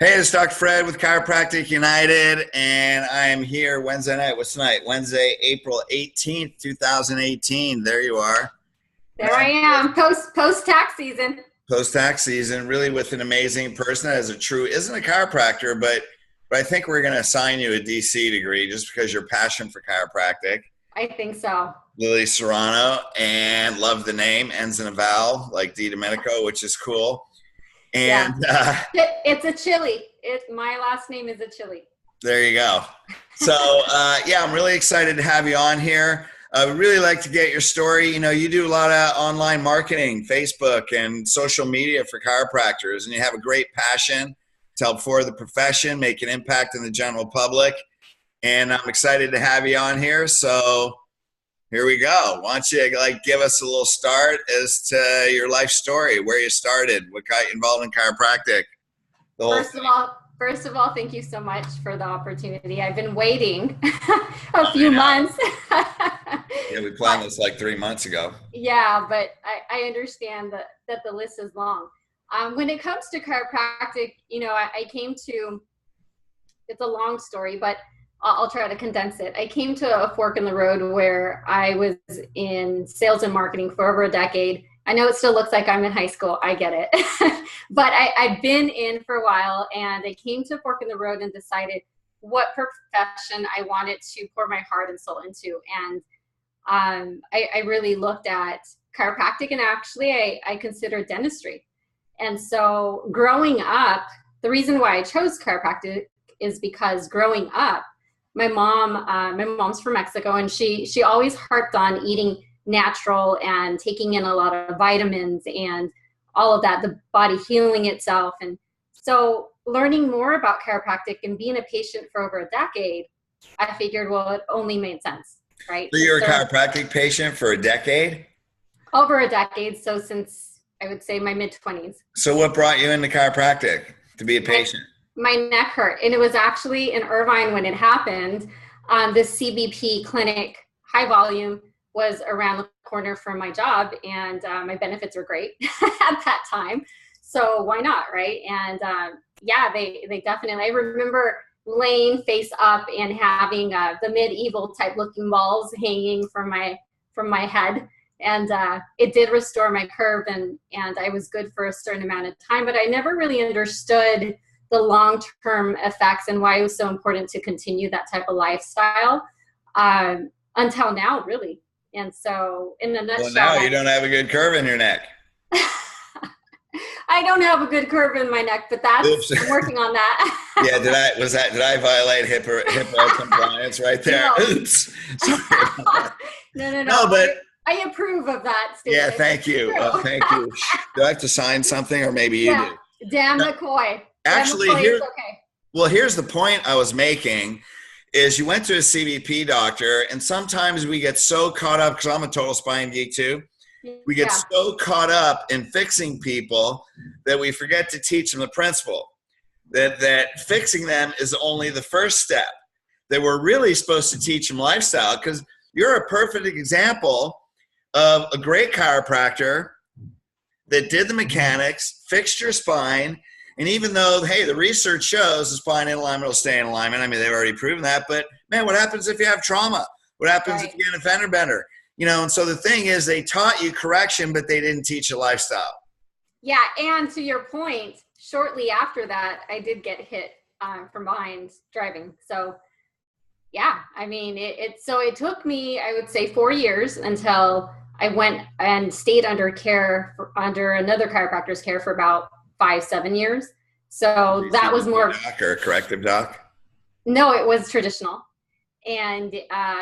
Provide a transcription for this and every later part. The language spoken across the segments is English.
Hey, it's Dr. Fred with Chiropractic United, and I am here Wednesday night. What's tonight? Wednesday, April 18th, 2018. There you are. There I am, post tax season. Post-tax season, really with an amazing person that is isn't a chiropractor, but I think we're going to assign you a DC degree just because your passion for chiropractic. I think so. Lili Serrano, and love the name, ends in a vowel like DiDomenico, which is cool. And it's a chili. My last name is a chili. There you go. So yeah, I'm really excited to have you on here. I would really like to get your story. You know, you do a lot of online marketing, Facebook and social media for chiropractors, and you have a great passion to help forward the profession, make an impact in the general public. And I'm excited to have you on here. So here we go. Why don't you give us a little start as to your life story, where you started, what got you involved in chiropractic? First of all, thank you so much for the opportunity. I've been waiting a few months. Yeah, we planned this like 3 months ago. Yeah, but I understand that the list is long. When it comes to chiropractic, you know, I came to, it's a long story, but I'll try to condense it. I came to a fork in the road where I was in sales and marketing for over a decade. I know it still looks like I'm in high school. I get it. But I've been in for a while, and I came to a fork in the road and decided what profession I wanted to pour my heart and soul into. And I really looked at chiropractic, and actually I considered dentistry. And so growing up, the reason why I chose chiropractic is because growing up, my mom's from Mexico, and she always harped on eating natural and taking in a lot of vitamins and all of that, the body healing itself. And so learning more about chiropractic and being a patient for over a decade, I figured, well, it only made sense, right? So you're a chiropractic patient for a decade? Over a decade. So since I would say my mid-20s. So what brought you into chiropractic to be a patient? My neck hurt, and it was actually in Irvine when it happened. This CBP clinic, high volume, was around the corner from my job, and my benefits were great at that time. So why not, right? And yeah, they definitely. I remember laying face up and having the medieval type looking balls hanging from my head, and it did restore my curve, and I was good for a certain amount of time. But I never really understood the long-term effects and why it was so important to continue that type of lifestyle until now, really. And so in a nutshell. Well, now you don't have a good curve in your neck. I don't have a good curve in my neck, but I'm working on that. Yeah, did I violate HIPAA compliance right there? No. Oops. Sorry. No, but I approve of that statement. Yeah, thank you. Thank you. Do I have to sign something, or maybe you do? Damn McCoy. Actually, here's the point I was making is you went to a CBP doctor, and sometimes we get so caught up, because I'm a total spine geek too. We get so caught up in fixing people that we forget to teach them the principle that fixing them is only the first step, that we're really supposed to teach them lifestyle, because you're a perfect example of a great chiropractor that did the mechanics, fixed your spine. And even though, hey, the research shows the spine in alignment will stay in alignment. I mean, they've already proven that. But, man, what happens if you have trauma? What happens if you get a fender bender? You know, and so the thing is, they taught you correction, but they didn't teach you lifestyle. Yeah, and to your point, shortly after that, I did get hit from behind driving. So, yeah, I mean, it took me, I would say, 4 years until I went and stayed under another chiropractor's care for about 5-7 years. So that was more doc or corrective doc. No, it was traditional. And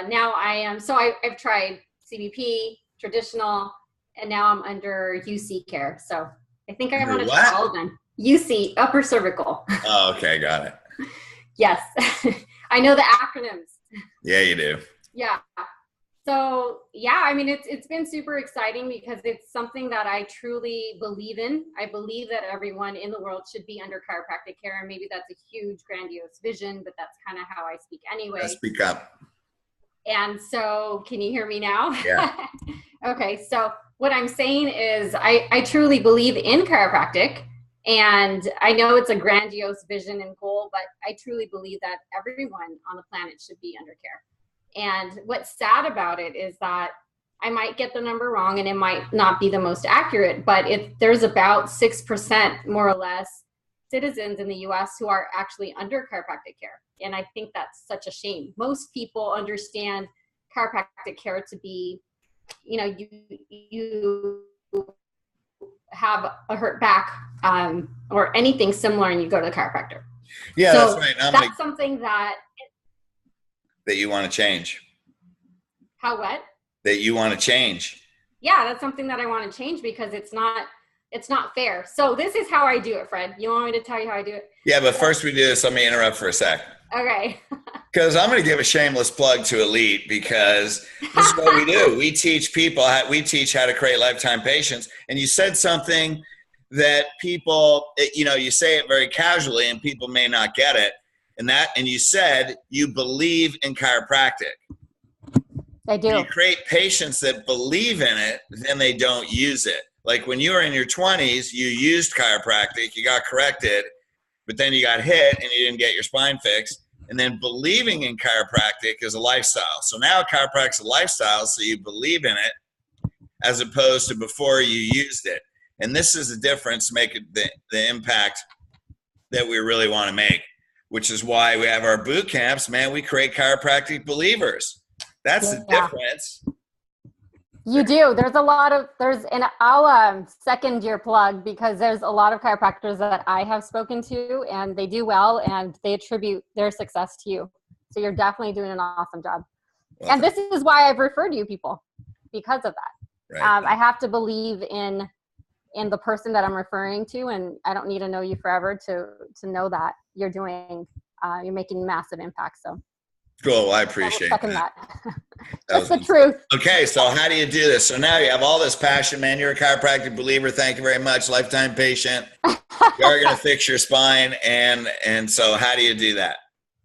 now I am. So I've tried CBP, traditional, and now I'm under UC care. So I think I want to try all of them. UC, upper cervical. Oh, okay, got it. Yes, I know the acronyms. Yeah, you do. Yeah. So yeah, I mean, it's been super exciting because it's something that I truly believe in. I believe that everyone in the world should be under chiropractic care, and maybe that's a huge, grandiose vision, but that's kind of how I speak anyway. Speak up. And so, can you hear me now? Yeah. Okay, so what I'm saying is I truly believe in chiropractic, And I know it's a grandiose vision and goal, but I truly believe that everyone on the planet should be under care. And what's sad about it is that I might get the number wrong and it might not be the most accurate, but there's about 6% more or less citizens in the US who are actually under chiropractic care. And I think that's such a shame. Most people understand chiropractic care to be, you know, you have a hurt back or anything similar and you go to the chiropractor. Yeah, so that's right. That's something that you want to change. How what? That you want to change. Yeah, that's something that I want to change because it's not fair. So this is how I do it, Fred. You want me to tell you how I do it? Yeah, but first we do this, let me interrupt for a sec. Okay. Because I'm going to give a shameless plug to Elite, because this is what we do. We teach people, we teach how to create lifetime patients. And you said something that people, you know, you say it very casually and people may not get it. And you said you believe in chiropractic. I do. When you create patients that believe in it, then they don't use it. Like when you were in your 20s, you used chiropractic, you got corrected, but then you got hit and you didn't get your spine fixed. And then believing in chiropractic is a lifestyle. So now chiropractic's a lifestyle, so you believe in it as opposed to before you used it. And this is the difference, make it the impact that we really want to make, which is why we have our boot camps. Man, we create chiropractic believers. That's the difference. You do. And I'll second your plug, because there's a lot of chiropractors that I have spoken to and they do well and they attribute their success to you. So you're definitely doing an awesome job. Well, and this is why I've referred you people, because of that. Right. I have to believe in the person that I'm referring to, and I don't need to know you forever to know that you're making massive impact. So cool. I appreciate that. That's the truth. Okay. So how do you do this? So now you have all this passion, man. You're a chiropractic believer. Thank you very much. Lifetime patient. You're going to fix your spine. And so how do you do that?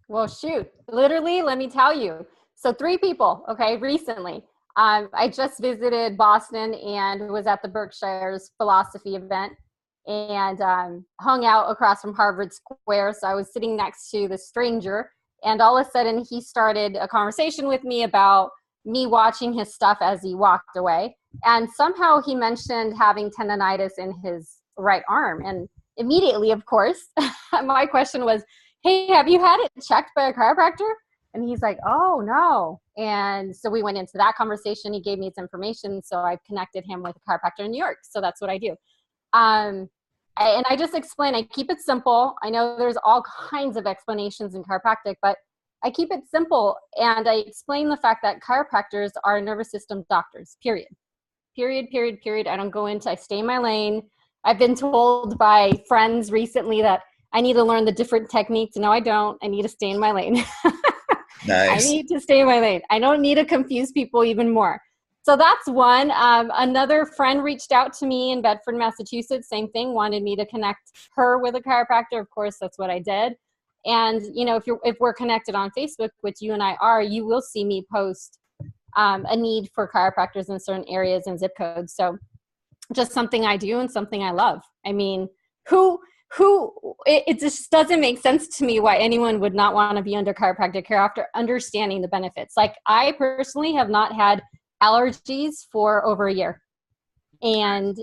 Well, shoot, literally, let me tell you. So 3 people, okay, recently. I just visited Boston and was at the Berkshire's philosophy event and hung out across from Harvard Square. So I was sitting next to the stranger. And all of a sudden, he started a conversation with me about me watching his stuff as he walked away. And somehow he mentioned having tendonitis in his right arm. And immediately, of course, my question was, hey, have you had it checked by a chiropractor? And he's like, oh, no. And so we went into that conversation. He gave me his information. So I connected him with a chiropractor in New York. So that's what I do. And I just explain, I keep it simple. I know there's all kinds of explanations in chiropractic, but I keep it simple. And I explain the fact that chiropractors are nervous system doctors, period. I don't go into, I stay in my lane. I've been told by friends recently that I need to learn the different techniques. No, I don't. I need to stay in my lane. Nice. I need to stay in my lane. I don't need to confuse people even more. So that's one. Another friend reached out to me in Bedford, Massachusetts. Same thing, wanted me to connect her with a chiropractor. Of course, that's what I did. And you know, if we're connected on Facebook, which you and I are, you will see me post a need for chiropractors in certain areas and zip codes. So just something I do and something I love. I mean, it just doesn't make sense to me why anyone would not want to be under chiropractic care after understanding the benefits. Like I personally have not had allergies for over a year, and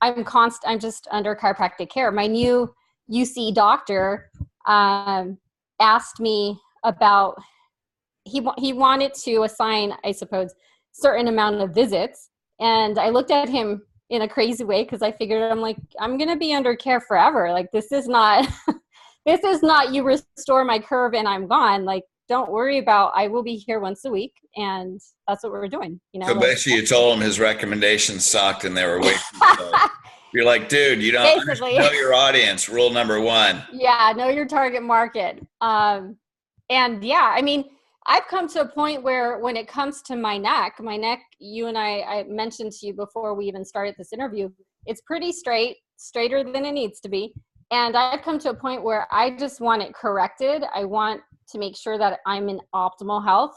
I'm just under chiropractic care. My new UC doctor asked me about, he wanted to assign, I suppose, certain amount of visits, and I looked at him in a crazy way because I figured, I'm like, I'm gonna be under care forever. Like this is not this is not you restore my curve and I'm gone. Like don't worry about, I will be here once a week, and that's what we're doing. You know. So basically, you told him his recommendations sucked, and they were waiting. You're like, dude, you don't know your audience. Rule number 1. Yeah, know your target market. And yeah, I mean, I've come to a point where when it comes to my neck, you and I mentioned to you before we even started this interview, it's pretty straighter than it needs to be. And I've come to a point where I just want it corrected. I want to make sure that I'm in optimal health.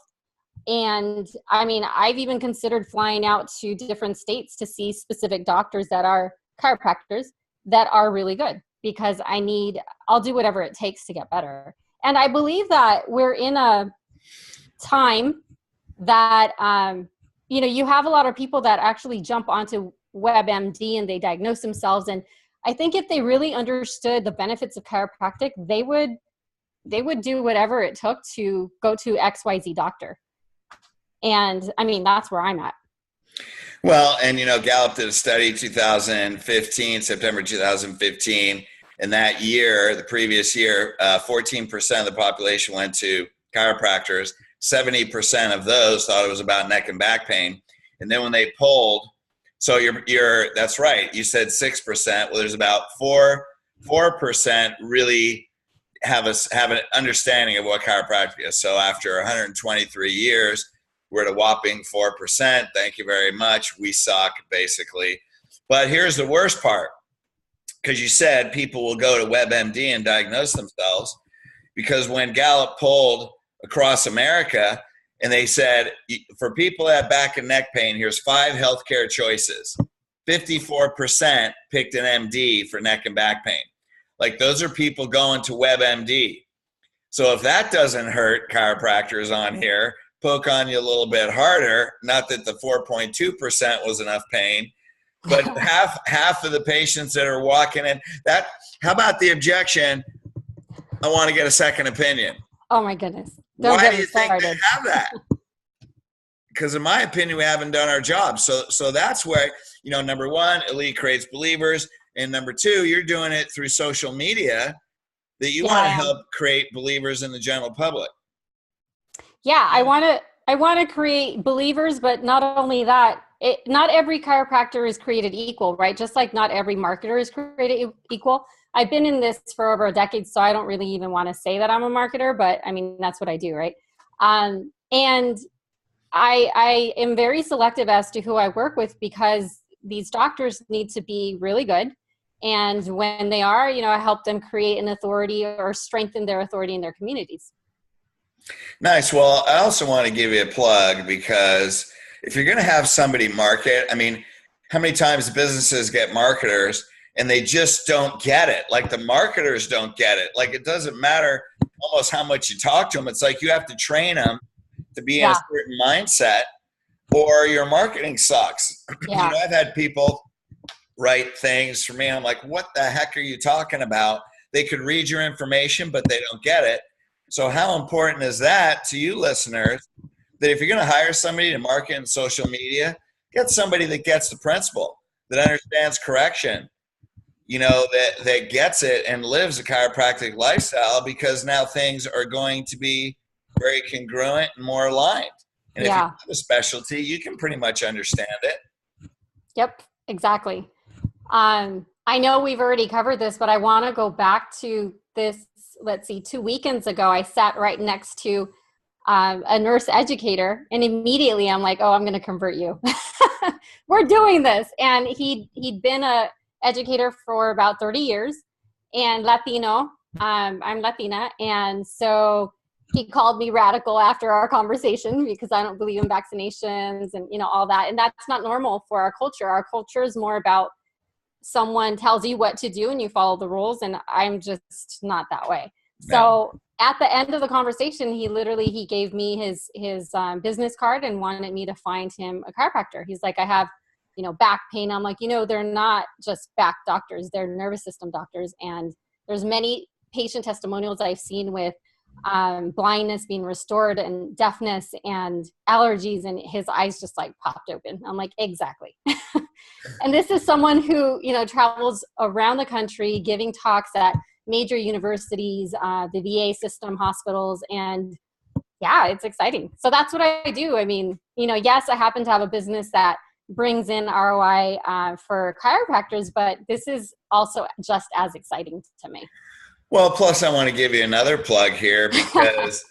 And I mean, I've even considered flying out to different states to see specific doctors that are chiropractors that are really good. because I'll do whatever it takes to get better. And I believe that we're in a time that, you have a lot of people that actually jump onto WebMD and they diagnose themselves. And I think if they really understood the benefits of chiropractic, they would do whatever it took to go to XYZ doctor. And I mean, that's where I'm at. Well, and Gallup did a study 2015, September 2015. And that year, the previous year, 14% of the population went to chiropractors. 70% of those thought it was about neck and back pain. And then when they polled, so that's right. You said 6%. Well, there's about 4% really have an understanding of what chiropractic is. So after 123 years, we're at a whopping 4%. Thank you very much. We suck, basically. But here's the worst part, because you said people will go to WebMD and diagnose themselves, because when Gallup polled across America and they said, for people that have back and neck pain, here's 5 healthcare choices. 54% picked an MD for neck and back pain. Like, those are people going to WebMD. So if that doesn't hurt chiropractors on here, poke on you a little bit harder. Not that the 4.2% was enough pain, but half of the patients that are walking in that, how about the objection? I want to get a second opinion. Oh my goodness. Why do you think they have that? Because in my opinion, we haven't done our job. So that's where, number one, Elite creates believers. And number two, you're doing it through social media, that you want to help create believers in the general public. Yeah, I want to create believers, but not only that, not every chiropractor is created equal, right? Just like not every marketer is created equal. I've been in this for over a decade, so I don't really even want to say that I'm a marketer, but I mean, that's what I do, right? And I am very selective as to who I work with, because these doctors need to be really good. And when they are, I help them create an authority or strengthen their authority in their communities. Nice. Well, I also want to give you a plug, because if you're going to have somebody market, I mean, how many times businesses get marketers and they just don't get it? Like, the marketers don't get it. Like, it doesn't matter almost how much you talk to them. It's like you have to train them to be in a certain mindset, or your marketing sucks. Yeah. I've had people write things for me, and I'm like, what the heck are you talking about? They could read your information, but they don't get it. So how important is that to you listeners, that if you're going to hire somebody to market in social media, get somebody that gets the principle, that understands correction, that gets it and lives a chiropractic lifestyle, because now things are going to be very congruent and more aligned. And if you have a specialty, you can pretty much understand it. Yep, exactly. I know we've already covered this, but I want to go back to this. Let's see, 2 weekends ago, I sat right next to a nurse educator, and immediately I'm like, oh, I'm going to convert you. We're doing this. And he'd been a educator for about 30 years and Latino. I'm Latina. And so he called me radical after our conversation, because I don't believe in vaccinations and, all that. And that's not normal for our culture. Our culture is more about someone tells you what to do and you follow the rules. And I'm just not that way. So at the end of the conversation, he gave me his business card and wanted me to find him a chiropractor. He's like, I have, back pain. I'm like, they're not just back doctors, they're nervous system doctors. And there's many patient testimonials I've seen with blindness being restored and deafness and allergies, and his eyes just like popped open. I'm like, exactly. And this is someone who, travels around the country giving talks at major universities, the VA system, hospitals, and it's exciting. So that's what I do. I mean, yes, I happen to have a business that brings in ROI for chiropractors, but this is also just as exciting to me. Well, plus I want to give you another plug here, because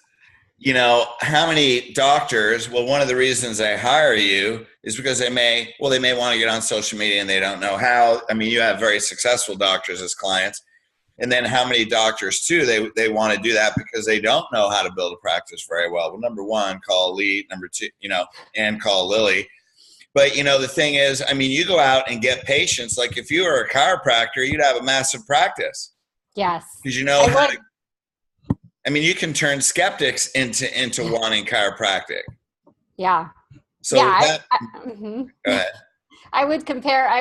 how many doctors, one of the reasons they hire you is because they may want to get on social media and they don't know how. I mean, you have very successful doctors as clients. And then how many doctors too, they want to do that because they don't know how to build a practice very well. Well, number one, call Elite. Number two, and call Lili. But, you know, the thing is, I mean, you go out and get patients. Like if you were a chiropractor, you'd have a massive practice. Yes. Because you know I mean, you can turn skeptics into wanting chiropractic. Yeah. So yeah, go ahead. I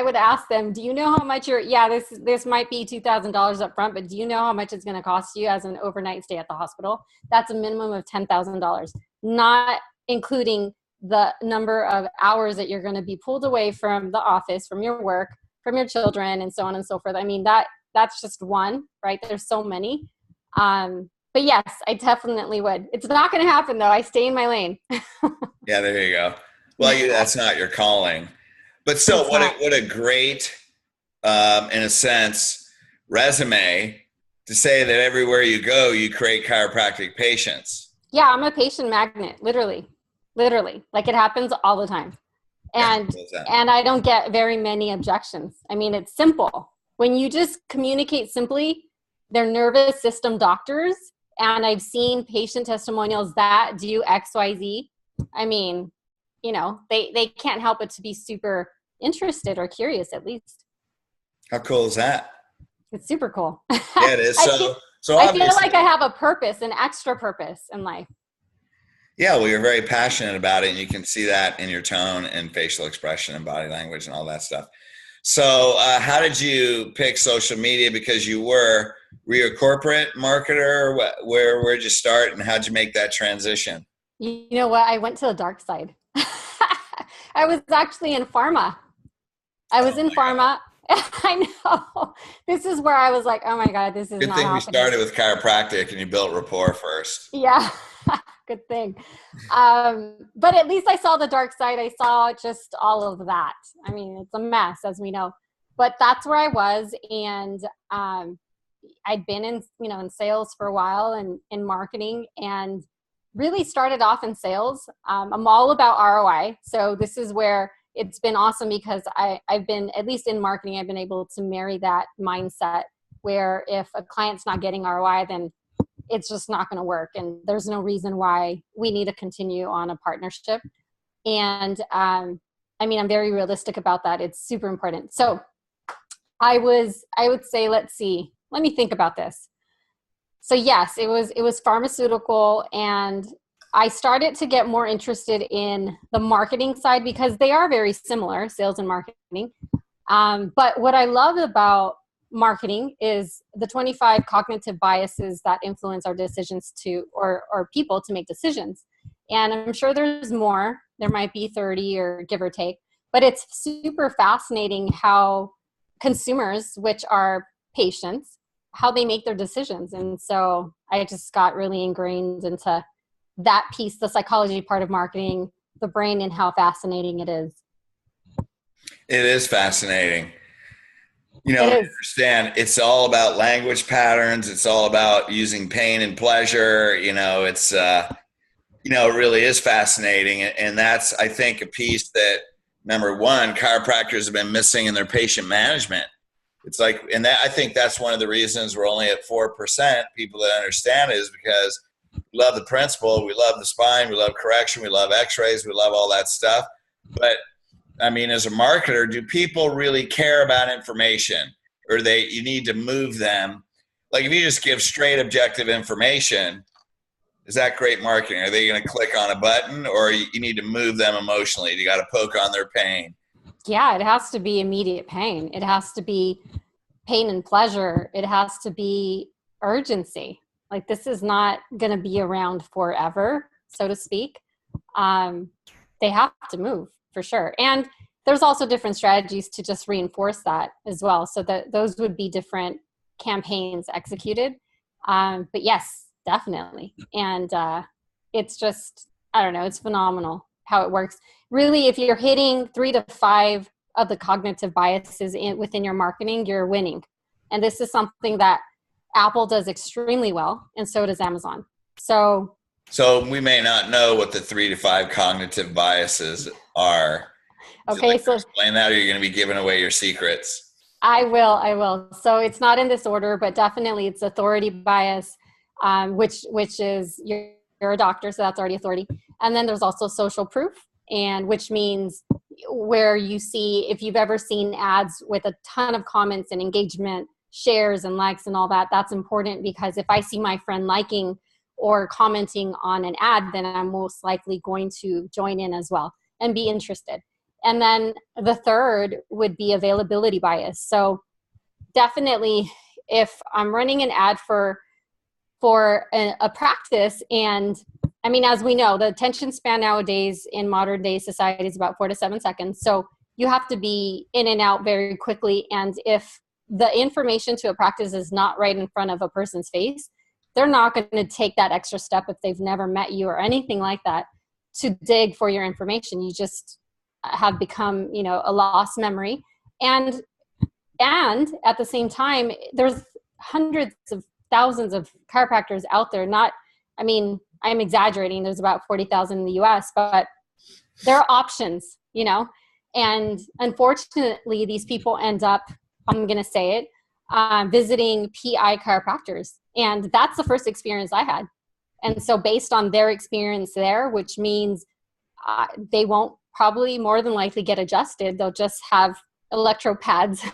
would ask them, do you know how much this might be $2,000 up front, but do you know how much it's going to cost you as an overnight stay at the hospital? That's a minimum of $10,000, not including the number of hours that you're going to be pulled away from the office, from your work, from your children, and so on and so forth. I mean, that's just one, right? There's so many. But yes, I definitely would. It's not going to happen though. I stay in my lane. Yeah, there you go. Well, that's not your calling. But still, what a great, in a sense, resume to say that everywhere you go, you create chiropractic patients. Yeah, I'm a patient magnet, literally. Like it happens all the time. And I don't get very many objections. I mean, it's simple. When you just communicate simply, they're nervous system doctors. And I've seen patient testimonials that do X, Y, Z. I mean, you know, they can't help but to be super interested or curious at least. How cool is that? It's super cool. Yeah, it is. So I feel like I have a purpose, an extra purpose in life. Yeah, well, you're very passionate about it, and you can see that in your tone and facial expression and body language and all that stuff. So how did you pick social media? Because were you a corporate marketer? Where'd you start, and how'd you make that transition? You know what? I went to the dark side. I was actually in pharma. I was in pharma. I know. This is where I was like, oh my God, this is good not thing happening. We started with chiropractic and you built rapport first. Yeah, good thing. But at least I saw the dark side. I saw just all of that. I mean, it's a mess, as we know. But that's where I was. And I'd been in sales for a while and in marketing, and really started off in sales. I'm all about ROI. So this is where it's been awesome, because I've been, at least in marketing, I've been able to marry that mindset where if a client's not getting ROI, then it's just not going to work. And there's no reason why we need to continue on a partnership. And I'm very realistic about that. It's super important. So I would say, let me think about this. So yes, it was pharmaceutical, and I started to get more interested in the marketing side because they are very similar, sales and marketing. But what I love about marketing is the 25 cognitive biases that influence our decisions or people to make decisions. And I'm sure there's more. There might be 30 or give or take, but it's super fascinating how consumers, which are patients, how they make their decisions. And so I just got really ingrained into that piece, the psychology part of marketing, the brain, and how fascinating it is. It is fascinating. You know, I understand it's all about language patterns. It's all about using pain and pleasure. You know, it's, it really is fascinating. And that's, I think, a piece that, number one, chiropractors have been missing in their patient management. It's like, and that, I think that's one of the reasons we're only at 4% people that understand it, is because we love the principle, we love the spine, we love correction, we love x-rays, we love all that stuff. But I mean, as a marketer, do people really care about information, or you need to move them? Like if you just give straight objective information, is that great marketing? Are they going to click on a button, or you need to move them emotionally? You got to poke on their pain. Yeah, it has to be immediate pain. It has to be pain and pleasure. It has to be urgency. Like this is not going to be around forever, so to speak. They have to move for sure. And there's also different strategies to just reinforce that as well. So that those would be different campaigns executed. But yes, definitely. And it's just, I don't know, it's phenomenal how it works. Really, if you're hitting 3 to 5 of the cognitive biases within your marketing, you're winning. And this is something that Apple does extremely well, and so does Amazon. So we may not know what the 3 to 5 cognitive biases are. Okay, so explain that, or you're going to be giving away your secrets. I will. So it's not in this order, but definitely it's authority bias, which is you're a doctor, so that's already authority. And then there's also social proof, and which means where you see, if you've ever seen ads with a ton of comments and engagement, shares and likes and all that, that's important, because if I see my friend liking or commenting on an ad, then I'm most likely going to join in as well and be interested. And then the third would be availability bias. So definitely, if I'm running an ad for a practice, and I mean, as we know, the attention span nowadays in modern day society is about 4 to 7 seconds. So you have to be in and out very quickly. And if the information to a practice is not right in front of a person's face, they're not going to take that extra step if they've never met you or anything like that to dig for your information. You just have become, a lost memory. And at the same time, there's hundreds of thousands of chiropractors out there. I'm exaggerating. There's about 40,000 in the US, but there are options, and unfortunately these people end up, I'm going to say it, visiting PI chiropractors. And that's the first experience I had. And so based on their experience there, which means they won't probably more than likely get adjusted. They'll just have electro pads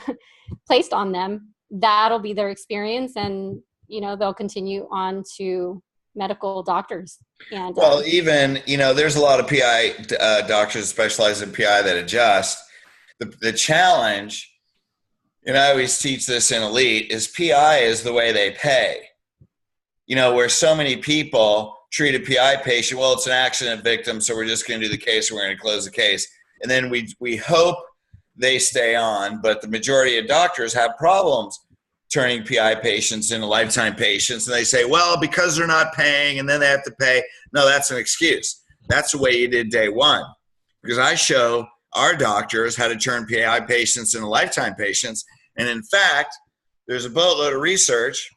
placed on them. That'll be their experience. And, they'll continue on to medical doctors. And even, there's a lot of PI doctors specialize in PI that adjust. The challenge, and I always teach this in Elite, is PI is the way they pay. Where so many people treat a PI patient, well, it's an accident victim, so we're just going to do the case, and we're going to close the case. And then we hope they stay on, but the majority of doctors have problems turning PI patients into lifetime patients. And they say, well, because they're not paying and then they have to pay. No, that's an excuse. That's the way you did day one. Because I show our doctors how to turn PI patients into lifetime patients. And in fact, there's a boatload of research.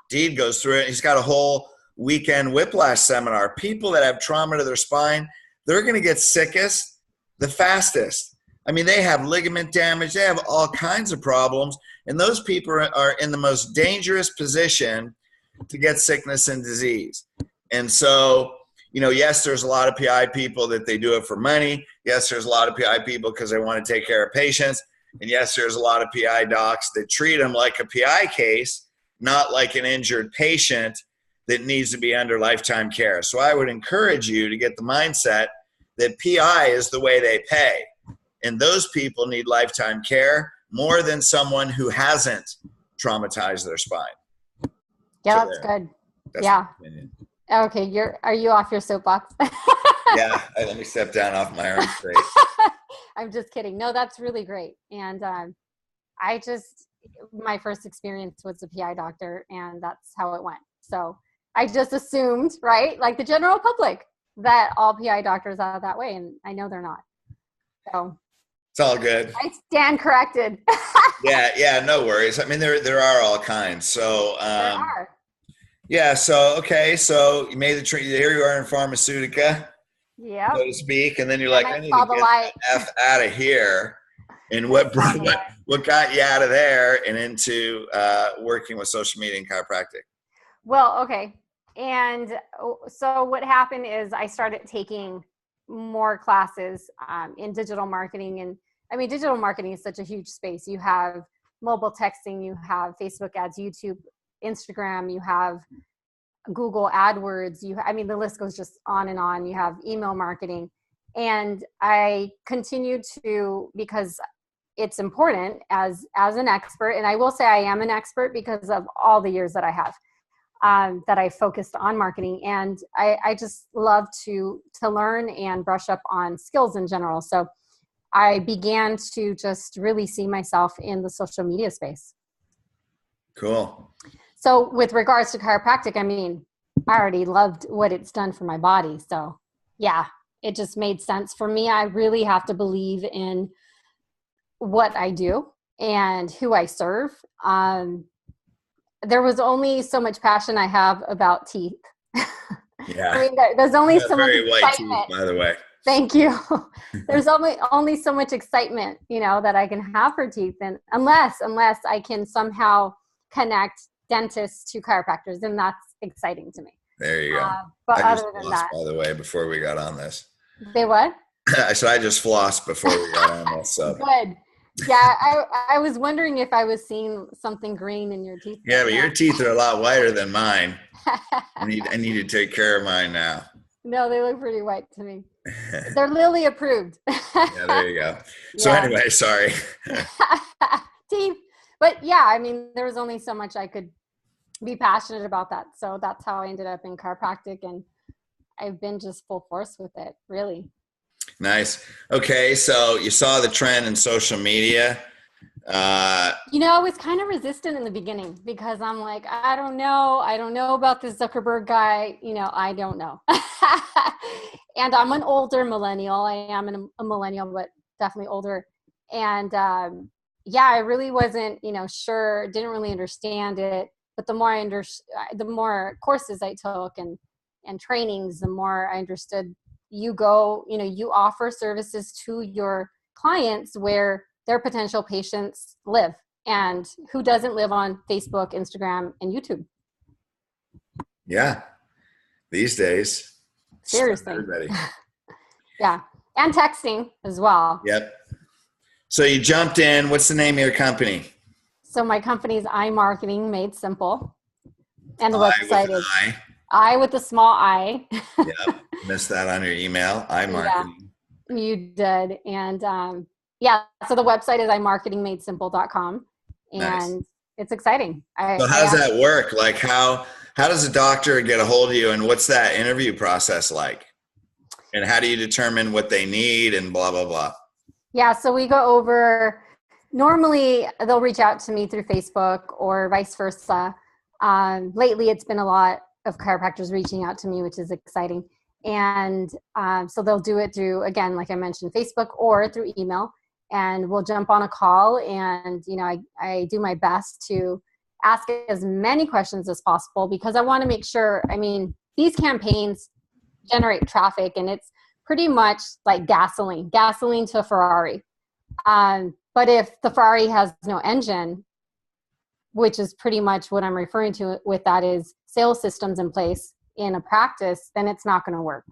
Deed goes through it. He's got a whole weekend whiplash seminar. People that have trauma to their spine, they're going to get sickest the fastest. I mean, they have ligament damage. They have all kinds of problems. And those people are in the most dangerous position to get sickness and disease. And so, yes, there's a lot of PI people that they do it for money. Yes, there's a lot of PI people because they want to take care of patients. And yes, there's a lot of PI docs that treat them like a PI case, not like an injured patient that needs to be under lifetime care. So I would encourage you to get the mindset that PI is the way they pay. And those people need lifetime care more than someone who hasn't traumatized their spine. Yeah, so that's good. That's my opinion. Okay, are you off your soapbox? Yeah, let me step down off my arm straight. I'm just kidding. No, that's really great. And my first experience was a PI doctor, and that's how it went. So I just assumed, right, like the general public, that all PI doctors are that way, and I know they're not. So it's all good. I stand corrected. Yeah, no worries. I mean, there are all kinds. So there are. Yeah. So okay. So you made the trip. Here you are in Pharmaceutica, so to speak, and then you're like, I need to get the F out of here. And what got you out of there and into working with social media and chiropractic? Well, okay. And so what happened is I started taking more classes in digital marketing. And I mean, digital marketing is such a huge space. You have mobile texting, you have Facebook ads, YouTube, Instagram, you have Google AdWords, the list goes just on and on. You have email marketing. And I continued to, because it's important as an expert, and I will say I am an expert because of all the years that I have. That I focused on marketing, and I just love to learn and brush up on skills in general. So I began to just really see myself in the social media space. Cool. So with regards to chiropractic, I mean, I already loved what it's done for my body. So yeah, it just made sense for me. I really have to believe in what I do and who I serve. There was only so much passion I have about teeth. Yeah. I mean, there's only so much excitement. White teeth, by the way. Thank you. There's only so much excitement, that I can have for teeth. And unless I can somehow connect dentists to chiropractors, then that's exciting to me. There you go. But I other than that, by the way, before we got on this. They what? I just flossed before we got on this. So. Good. Yeah, I was wondering if I was seeing something green in your teeth. Yeah, but your teeth are a lot whiter than mine. I need to take care of mine now. No, they look pretty white to me. They're Lili approved. Yeah, there you go. So anyway, sorry. Teeth. But yeah, I mean, there was only so much I could be passionate about that. So that's how I ended up in chiropractic, and I've been just full force with it, really. Nice. Okay, so you saw the trend in social media. I was kind of resistant in the beginning because I'm like, I don't know about this Zuckerberg guy. I don't know. And I'm an older millennial. I am a millennial, but definitely older. And I really wasn't, sure, didn't really understand it. But the more courses I took and trainings, the more I understood. You offer services to your clients where their potential patients live, and who doesn't live on Facebook, Instagram, and YouTube? Yeah. These days. Seriously. Everybody. Yeah. And texting as well. Yep. So you jumped in. What's the name of your company? So my company is iMarketing Made Simple. And the website is I with a small I. Yep. Missed that on your email. iMarketing. Yeah, you did. And so the website is iMarketingMadeSimple.com. And nice. It's exciting. So how does that work? Like how does a doctor get a hold of you, and what's that interview process like? And how do you determine what they need and blah, blah, blah? Yeah. So we go over, normally they'll reach out to me through Facebook or vice versa. Lately it's been a lot of chiropractors reaching out to me, which is exciting. And so they'll do it through, again, like I mentioned, Facebook or through email, and we'll jump on a call. And, I do my best to ask as many questions as possible, because I want to make sure, these campaigns generate traffic, and it's pretty much like gasoline to a Ferrari. But if the Ferrari has no engine, which is pretty much what I'm referring to with that is sales systems in place in a practice, then it's not going to work.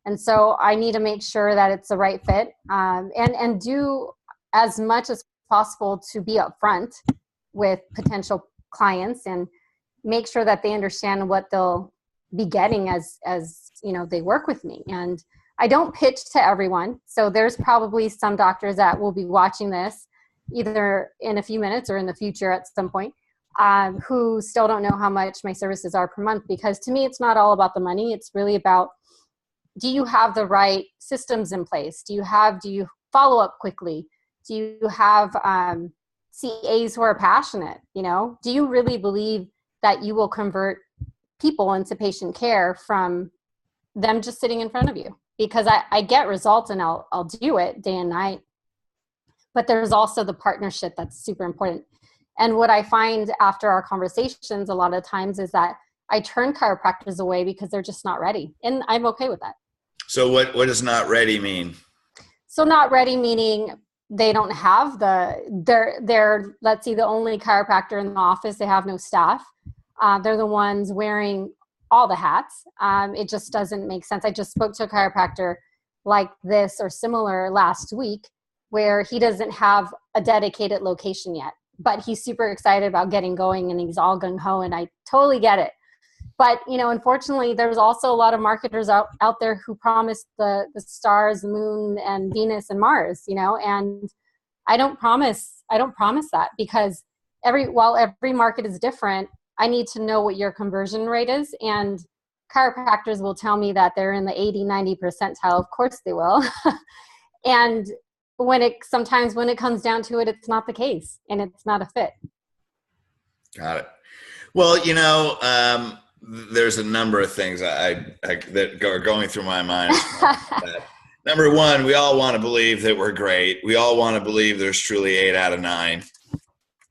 And so I need to make sure that it's the right fit, and do as much as possible to be upfront with potential clients and make sure that they understand what they'll be getting as they work with me. And I don't pitch to everyone. So there's probably some doctors that will be watching this either in a few minutes or in the future at some point, who still don't know how much my services are per month, because to me, it's not all about the money. It's really about, do you have the right systems in place? Do you follow up quickly? Do you have CAs who are passionate? Do you really believe that you will convert people into patient care from them just sitting in front of you? Because I get results and I'll do it day and night, but there's also the partnership that's super important. And what I find after our conversations a lot of times is that I turn chiropractors away because they're just not ready. And I'm okay with that. So what does not ready mean? So not ready meaning they don't have they're let's see, the only chiropractor in the office. They have no staff. They're the ones wearing all the hats. It just doesn't make sense. I just spoke to a chiropractor like this or similar last week, where he doesn't have a dedicated location yet, but he's super excited about getting going and he's all gung-ho, and I totally get it. But, unfortunately, there's also a lot of marketers out there who promise the stars, the moon, and Venus and Mars, and I don't promise that, because while every market is different, I need to know what your conversion rate is. And chiropractors will tell me that they're in the 80, 90 percentile. Of course they will. And sometimes when it comes down to it, it's not the case and it's not a fit. Got it. Well, there's a number of things that are going through my mind. Number one, we all want to believe that we're great. We all want to believe there's truly 8 out of 9.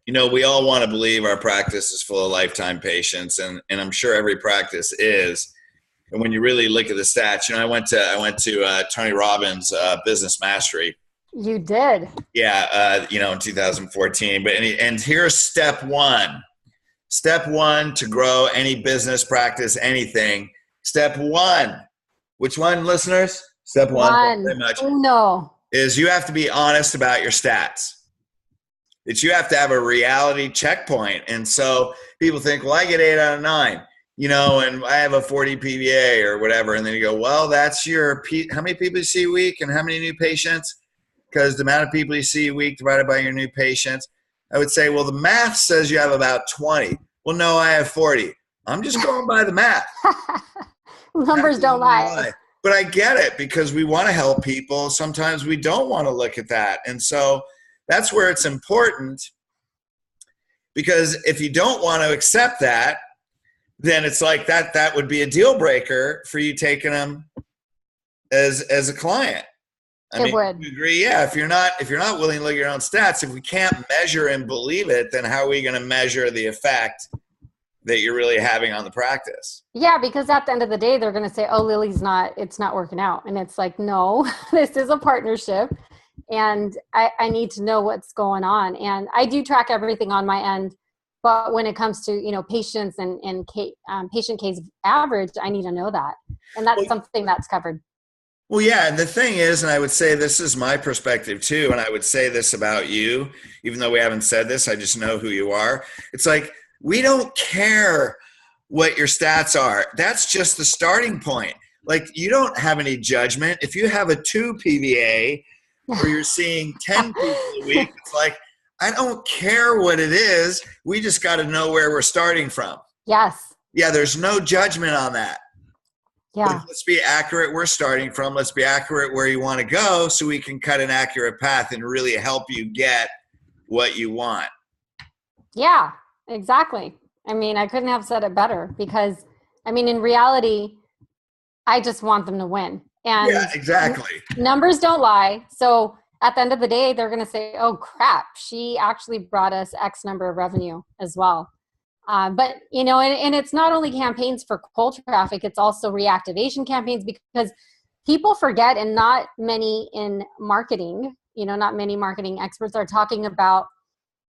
We all want to believe our practice is full of lifetime patients, and I'm sure every practice is. And when you really look at the stats, I went to Tony Robbins' Business Mastery. You did. Yeah, in 2014. And here's step one. Step one to grow any business, practice anything. Step one. Which one, listeners? Step one, very much, no, is you have to be honest about your stats. That you have to have a reality checkpoint. And so people think, well, I get 8 out of 9, you know, and I have a 40 PVA or whatever. And then you go, well, that's how many people you see a week and how many new patients? Because the amount of people you see a week divided by your new patients. I would say, well, the math says you have about 20. Well, no, I have 40. I'm just going by the math. Numbers don't lie. But I get it, because we want to help people. Sometimes we don't want to look at that. And so that's where it's important, because if you don't want to accept that, then it's like that would be a deal breaker for you taking them as a client. I would. You agree? Yeah. If you're not willing to look at your own stats, if we can't measure and believe it, then how are we going to measure the effect that you're really having on the practice? Yeah, because at the end of the day, they're going to say, oh, it's not working out. And it's like, no, this is a partnership. And I need to know what's going on. And I do track everything on my end. But when it comes to, you know, patients and patient case average, I need to know that. And that's something that's covered. Well, yeah. And the thing is, and I would say this is my perspective too, and I would say this about you, even though we haven't said this, I just know who you are. It's like, we don't care what your stats are. That's just the starting point. Like, you don't have any judgment. If you have a 2 PVA, or you're seeing 10 people a week, it's like, I don't care what it is. We just got to know where we're starting from. Yes. Yeah, there's no judgment on that. Yeah. But let's be accurate where we're starting from. Let's be accurate where you want to go, so we can cut an accurate path and really help you get what you want. Yeah, exactly. I mean, I couldn't have said it better, because, I mean, in reality, I just want them to win. And yeah, exactly. Numbers don't lie. So at the end of the day, they're going to say, oh, crap, she actually brought us X number of revenue as well. But, you know, and it's not only campaigns for cold traffic, it's also reactivation campaigns, because people forget, and not many in marketing, you know, not many marketing experts are talking about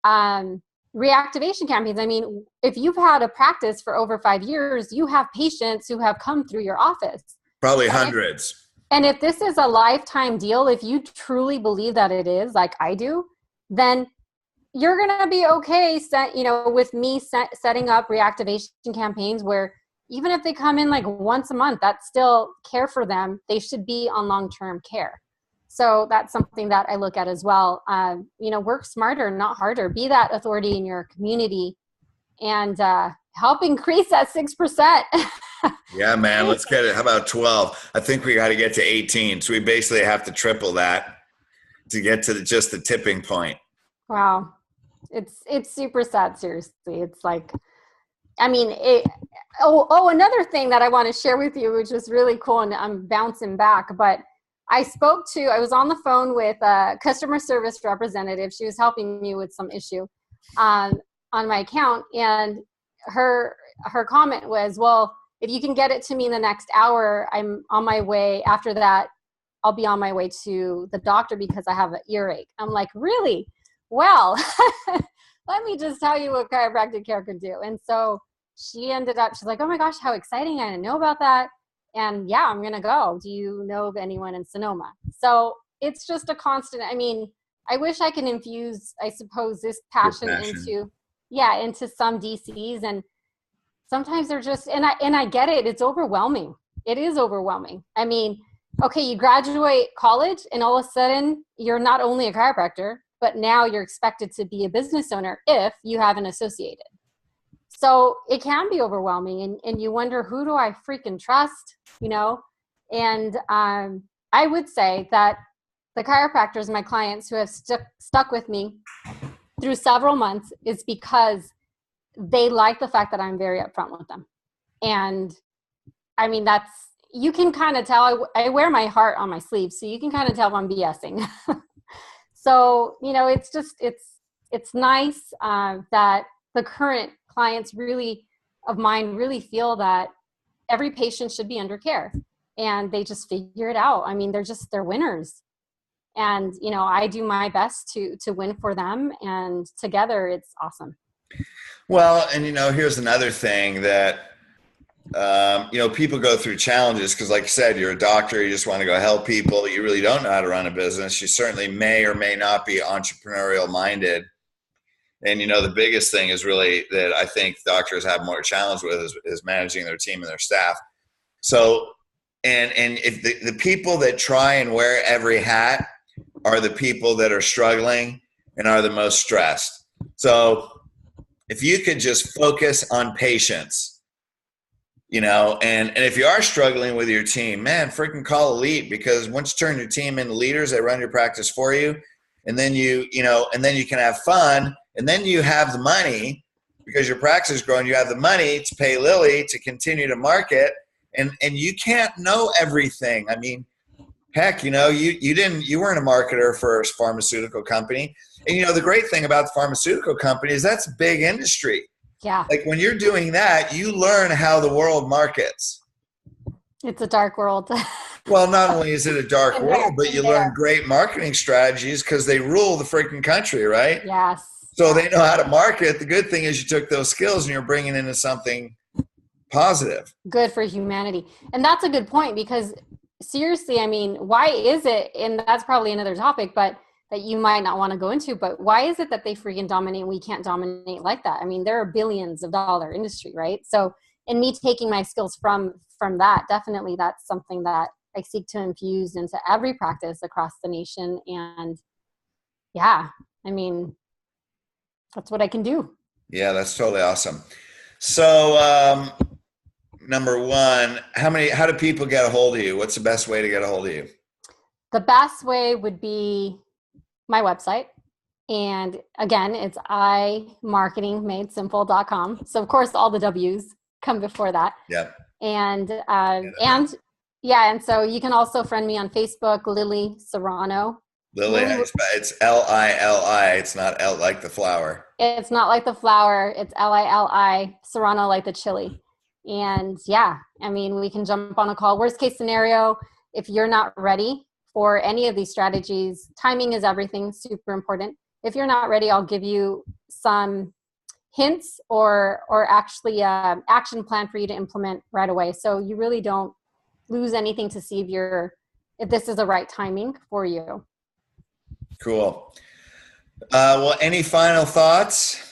reactivation campaigns. I mean, if you've had a practice for over 5 years, you have patients who have come through your office. Probably hundreds. And if this is a lifetime deal, if you truly believe that it is, like I do, then you're going to be okay, with me setting up reactivation campaigns where even if they come in like once a month, that's still care for them. They should be on long-term care. So that's something that I look at as well. Work smarter, not harder. Be that authority in your community, and help increase that 6%. Yeah, man, let's get it. How about 12? I think we got to get to 18. So we basically have to triple that to get to just the tipping point. Wow. It's super sad. Seriously. It's like, I mean, another thing that I want to share with you, which was really cool, and I'm bouncing back, but I was on the phone with a customer service representative. She was helping me with some issue on my account. And her comment was, well, if you can get it to me in the next hour, I'm on my way. After that, I'll be on my way to the doctor because I have an earache. I'm like, really? Well, let me just tell you what chiropractic care could do. And so she's like, oh my gosh, how exciting. I didn't know about that. And yeah, I'm going to go. Do you know of anyone in Sonoma? So it's just a constant. I mean, I wish I can infuse, I suppose, this passion into some DCs. And sometimes they're just, and I get it. It's overwhelming. It is overwhelming. I mean, okay, you graduate college and all of a sudden you're not only a chiropractor, but now you're expected to be a business owner if you haven't associated. So it can be overwhelming, and you wonder, who do I freaking trust, And I would say that the chiropractors, my clients who have stuck with me through several months, is because they like the fact that I'm very upfront with them. And I mean, you can kind of tell, I wear my heart on my sleeve, so you can kind of tell if I'm BSing. So, it's nice that the current clients of mine really feel that every patient should be under care, and they just figure it out. I mean, they're winners, and, I do my best to win for them, and together it's awesome. Well, and here's another thing that People go through challenges because, like you said, you're a doctor, you just want to go help people. You really don't know how to run a business. You certainly may or may not be entrepreneurial minded. And, the biggest thing is really that I think doctors have more challenge with is managing their team and their staff. So, and if the people that try and wear every hat are the people that are struggling and are the most stressed. So if you could just focus on patience, and if you are struggling with your team, man, freaking call Elite, because once you turn your team into leaders, they run your practice for you. And then and then you can have fun, and then you have the money because your practice is growing. You have the money to pay Lili to continue to market, and you can't know everything. I mean, heck, you weren't a marketer for a pharmaceutical company. And the great thing about the pharmaceutical company is that's big industry. Yeah. Like when you're doing that, you learn how the world markets. It's a dark world. Well, not only is it a dark world, but you learn great marketing strategies because they rule the freaking country, right? Yes. So they know how to market. The good thing is you took those skills and you're bringing into something positive. Good for humanity. And that's a good point because seriously, I mean, why is it, and that's probably another topic, but that you might not want to go into, but why is it that they freaking dominate and we can't dominate like that? I mean, there are billions of dollar industry, right? So, and me taking my skills from that, definitely that's something that I seek to infuse into every practice across the nation. And yeah, I mean, that's what I can do. Yeah, that's totally awesome. So, number one, how do people get a hold of you? What's the best way to get a hold of you? The best way would be my website. And again, it's imarketingmadesimple.com. So of course all the W's come before that. Yeah. And so you can also friend me on Facebook, Lili Serrano. Lili, it's Lili. It's not L like the flower. It's not like the flower. It's Lili, Serrano like the chili. And yeah, I mean, we can jump on a call. Worst case scenario, if you're not ready for any of these strategies, timing is everything, super important. If you're not ready, I'll give you some hints or actually action plan for you to implement right away. So you really don't lose anything to see if this is the right timing for you. Cool. Well, any final thoughts?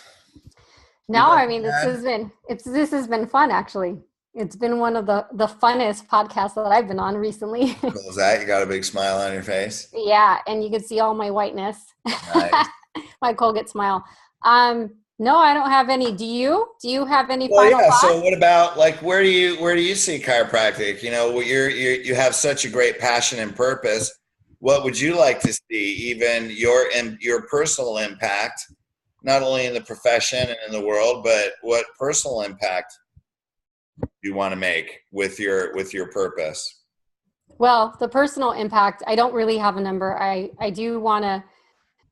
No, I mean, this has been fun, actually. It's been one of the funnest podcasts that I've been on recently. Cool as that? You got a big smile on your face? Yeah, and you can see all my whiteness. Nice. My Colgate smile. No, I don't have any. Do you? Do you have any final thoughts? So what about, like, where do you see chiropractic? You have such a great passion and purpose. What would you like to see, even your personal impact, not only in the profession and in the world, but what personal impact you want to make with your purpose? Well, the personal impact, I don't really have a number. I do want to,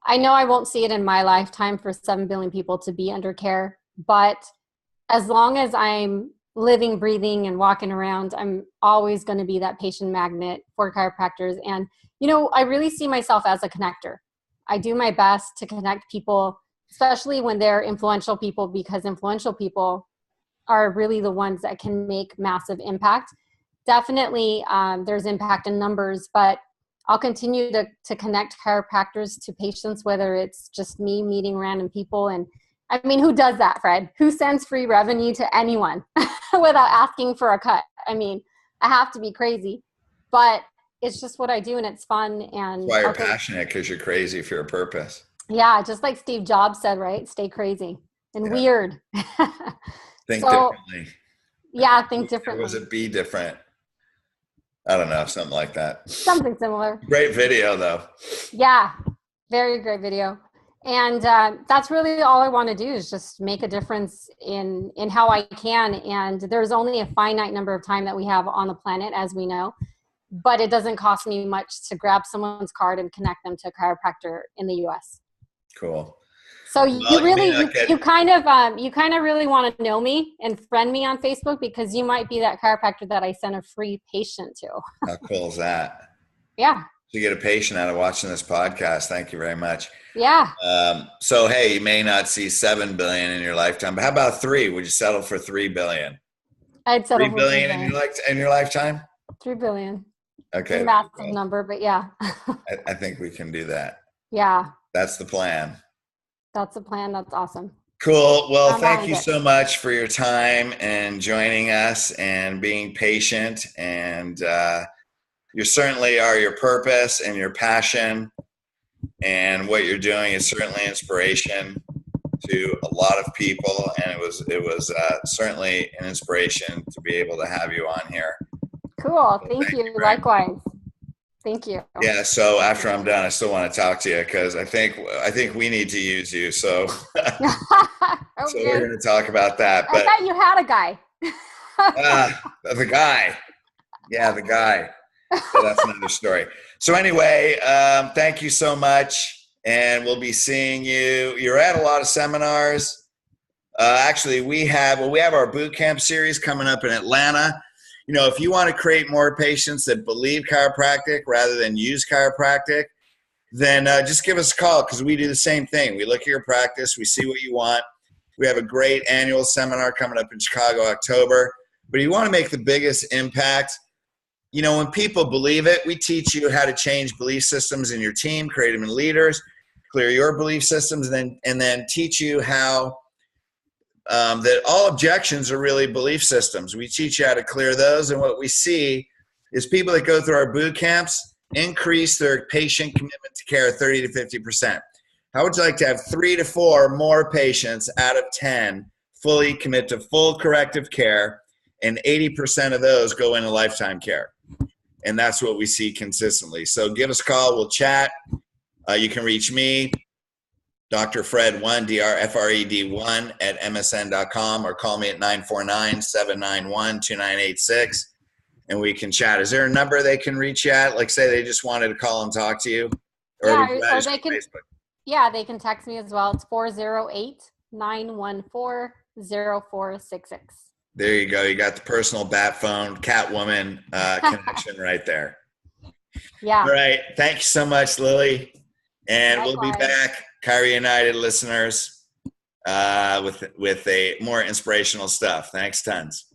I know I won't see it in my lifetime for 7 billion people to be under care, but as long as I'm living, breathing, and walking around, I'm always going to be that patient magnet for chiropractors. And, I really see myself as a connector. I do my best to connect people, especially when they're influential people, because influential people are really the ones that can make massive impact. Definitely, there's impact in numbers, but I'll continue to connect chiropractors to patients, whether it's just me meeting random people. And I mean, who does that, Fred? Who sends free revenue to anyone without asking for a cut? I mean, I have to be crazy, but it's just what I do, and it's fun. And that's why you're passionate, because you're crazy for your purpose. Yeah, just like Steve Jobs said, right? Stay crazy and weird. Think differently. Yeah, think differently. Or was it be different? I don't know, something like that. Something similar. Great video, though. Yeah, very great video. And that's really all I want to do, is just make a difference in how I can. And there's only a finite number of time that we have on the planet, as we know. But it doesn't cost me much to grab someone's card and connect them to a chiropractor in the U.S. Cool. So you kind of really want to know me and friend me on Facebook, because you might be that chiropractor that I send a free patient to. How cool is that? Yeah. You get a patient out of watching this podcast. Thank you very much. Yeah. So, hey, you may not see 7 billion in your lifetime, but how about 3? Would you settle for 3 billion? I'd settle 3 for billion in your lifetime? 3 billion. Okay. It's a massive number, but yeah. I think we can do that. Yeah. That's the plan. That's the plan. That's awesome. Cool. Well, thank you so much for your time and joining us and being patient. And you certainly are your purpose and your passion. And what you're doing is certainly inspiration to a lot of people. And it was certainly an inspiration to be able to have you on here. Cool. Thank you. Likewise. Thank you. Yeah. So after I'm done, I still want to talk to you because I think we need to use you. So, Okay. So we're going to talk about that. But I thought you had a guy. The guy. Yeah, the guy. So that's another story. So anyway, thank you so much, and we'll be seeing you. You're at a lot of seminars. Actually, we have our boot camp series coming up in Atlanta. You know, if you want to create more patients that believe chiropractic rather than use chiropractic, then just give us a call because we do the same thing. We look at your practice. We see what you want. We have a great annual seminar coming up in Chicago, October. But if you want to make the biggest impact, you know, when people believe it, we teach you how to change belief systems in your team, create them in leaders, clear your belief systems, and then teach you how that all objections are really belief systems. We teach you how to clear those. And what we see is people that go through our boot camps increase their patient commitment to care 30 to 50%. How would you like to have 3 to 4 more patients out of 10 fully commit to full corrective care, and 80% of those go into lifetime care? And that's what we see consistently. So give us a call. We'll chat. You can reach me, Dr. Fred1, DRFRED1 at MSN.com, or call me at 949-791-2986, and we can chat. Is there a number they can reach you at? Like, say they just wanted to call and talk to you? Or they can, yeah, they can text me as well. It's 408-914-0466. There you go. You got the personal bat phone, Catwoman connection right there. Yeah. All right. Thank you so much, Lili. And Likewise. We'll be back, Chiro United listeners, with a more inspirational stuff. Thanks tons.